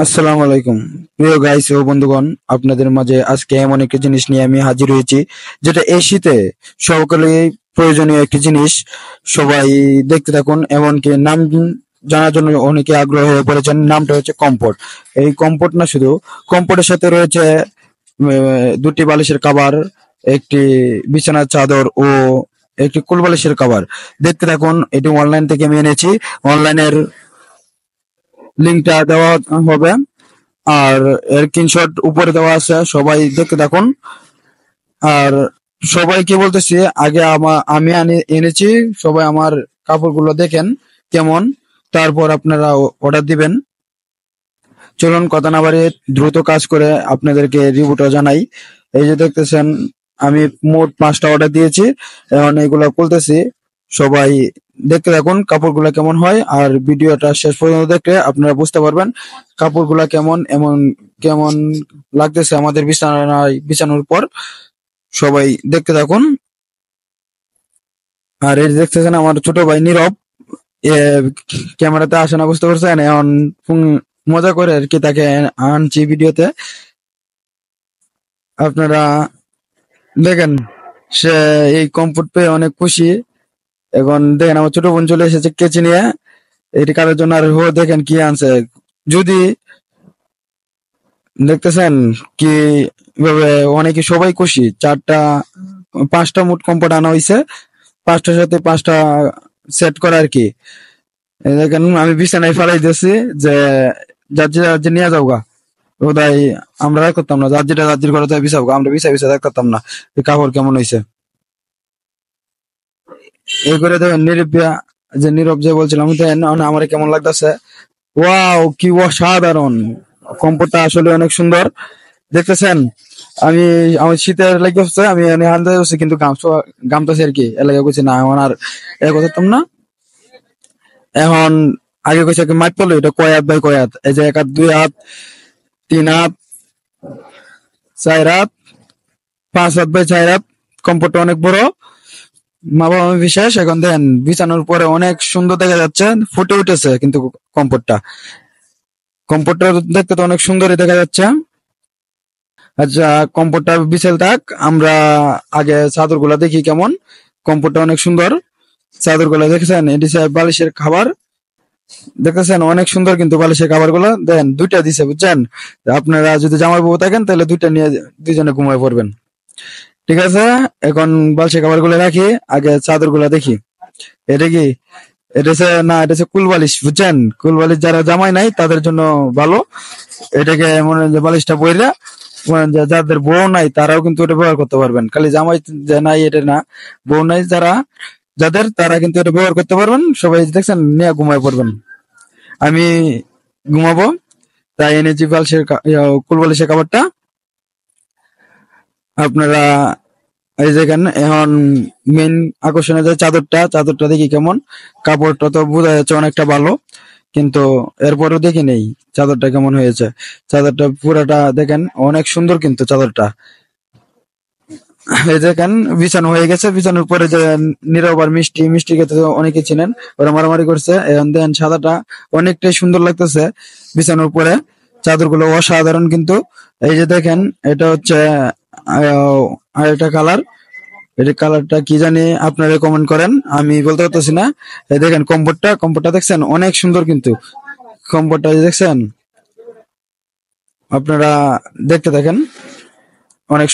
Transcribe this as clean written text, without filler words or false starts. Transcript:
আসসালামু আলাইকুম প্রিয় গাইস ও বন্ধুগণ, আপনাদের মাঝে আজকে এমন একটি জিনিস নিয়ে আমি হাজির হয়েছি, যেটা এই শীতে সকলেই প্রয়োজনীয় একটি জিনিস। সবাই দেখতে থাকুন, এমনকি নাম জানার জন্য অনেকে আগ্রহ হয়ে পড়েছেন। নামটা হচ্ছে কম্পোট। এই কম্পোট না, শুধু কম্পোটের সাথে রয়েছে দুটি বালিশের কভার, একটি বিছানার চাদর ও একটি কুল বালিশের কভার। দেখতে থাকুন, এটি অনলাইন থেকে আমি এনেছি। অনলাইনের লিঙ্কটা দেওয়া হবে, আর এর স্ক্রিনশট উপরে দেওয়া আছে, সবাই দেখতে থাকুন। আর সবাইকে বলতেছি, আগে আমি এনেছি, সবাই আমার কাপড়গুলো দেখেন কেমন, তারপর আপনারা অর্ডার দিবেন। চলুন কথা না বাড়িয়ে দ্রুত কাজ করে আপনাদেরকে রিভিউটা জানাই। এই যে দেখতেছেন, আমি মোট 5টা অর্ডার দিয়েছি, এখন এগুলো খুলতেছি। সবাই দেখতে থাকুন কাপড়গুলো কেমন হয়, আর ভিডিওটা শেষ পর্যন্ত দেখলে আপনারা বুঝতে পারবেন কাপড়গুলা কেমন লাগতেছে আমাদের বিছানোর পর। সবাই দেখতে থাকুন। আর এই যে দেখতেছেন, আমার ছোট ভাই নীরব, এ ক্যামেরাতে আসে না, বুঝতে পারছেন। এখন মজা করে আর কি তাকে আনছি ভিডিওতে, আপনারা দেখেন। সে এই কমফোর্ট পেয়ে অনেক খুশি। এখন দেখেন, আমার ছোট বোন চলে এসেছে কেচি নিয়ে এটি কাটার জন্য। আর দেখেন কি আনছে, যদি দেখতেছেন কি ভাবে অনেকে সবাই খুশি। 5টা মোট কম্পোর্ট আনা হয়েছে, 5টার সাথে 5টা সেট করা আর কি। এই দেখেন, আমি বিছানায় ফেলাই দিয়েছি যে যার যে নিয়ে যাও গা। ওদাই আমরা রাখ করতাম না, যার যেটা যার ঘরে বিছাবো, আমরা বিছা রাখ করতাম না। এই কাপড় কেমন হয়েছে এই করে দেখেন। নীরব যে বলছিলাম, দেখেন আমার কেমন লাগতেছে। ওয়াও, কি অসাধারণ! কম্পোর্টটা আসলে অনেক সুন্দর, দেখতেছেন। আমার শীতের লাগছে, আমি হানতে যাচ্ছি কিন্তু গামতাছি আর কি। এলাকা কইছি না, এখন আর করতাম না। এখন আগে কইছে কি মাইপ পড়লো, এটা কয় হাত বাই কয় হাত। এই যে 1 হাত, 2 হাত, 3 হাত, 4 হাত, 5 হাত বাই 4 হাত। কম্পোর্টটা অনেক বড়, মা বাবা বিশেষ। এখন দেখেন বিছানোর পরে অনেক সুন্দর দেখা যাচ্ছে, ফুটে উঠেছে কিন্তু কম্পোর্টটা। কম্পোর্টটা দেখতে তো অনেক সুন্দরই দেখা যাচ্ছে। আচ্ছা, কম্পোর্টটা বিছাল থাক, আমরা আগে চাদর গুলা দেখি কেমন। কম্পোর্টটা অনেক সুন্দর, চাদর গুলা দেখেছেন, এটি বালিশের খাবার। দেখতেছেন অনেক সুন্দর কিন্তু বালিশের খাবার গুলা। দেন 2টা দিছে, বুঝছেন। আপনারা যদি জামাই বউ থাকেন তাহলে 2টা নিয়ে 2জনে ঘুমায় পড়বেন। ঠিক আছে, এখন বালিশের খাবার গুলো রাখি, আগে চাদর গুলা দেখি। এটা কি, এটা হচ্ছে না, এটা হচ্ছে কুল বালিশ, বুঝছেন। কুল বালিশ যারা জামাই নাই তাদের জন্য ভালো। এটাকে মনে হয় যে বালিশটা বইরা যাদের বউ নাই তারাও কিন্তু এটা ব্যবহার করতে পারবেন। খালি জামাই যে নাই এটা না, বউ নাই যাদের, তারা কিন্তু এটা ব্যবহার করতে পারবেন। সবাই দেখছেন নিয়ে ঘুমায় পড়বেন। আমি ঘুমাবো, তাই এনেছি কুল বালিশের খাবারটা। আপনারা এই দেখেন, এখন মেন আকর্ষণীয় যে চাদরটা দেখি কেমন। কাপড়টা তো বোঝা যাচ্ছে অনেকটা ভালো, কিন্তু এরপরও দেখি নেই চাদরটা কেমন হয়েছে। চাদরটা পুরাটা দেখেন, অনেক সুন্দর কিন্তু চাদরটা। এই দেখেন, বিছানো হয়ে গেছে। বিছানোর পরে যে নীরব আর মিষ্টিকে তো অনেকে চিনেন, ওরা মারামারি করছে। এখন দেখেন সাদাটা অনেকটাই সুন্দর লাগতেছে বিছানোর পরে। চাদরগুলো অসাধারণ কিন্তু। এই যে দেখেন, এটা হচ্ছে আরেকটা কালার। এর কালারটা কি জানি, আপনারা কমেন্ট করেন, আমি বলতে পারতেছি না। এই দেখেন কম্পোর্টটা দেখছেন অনেক সুন্দর কিন্তু। কম্পোর্টটা দেখছেন, আপনারা দেখতে থাকেন, অনেক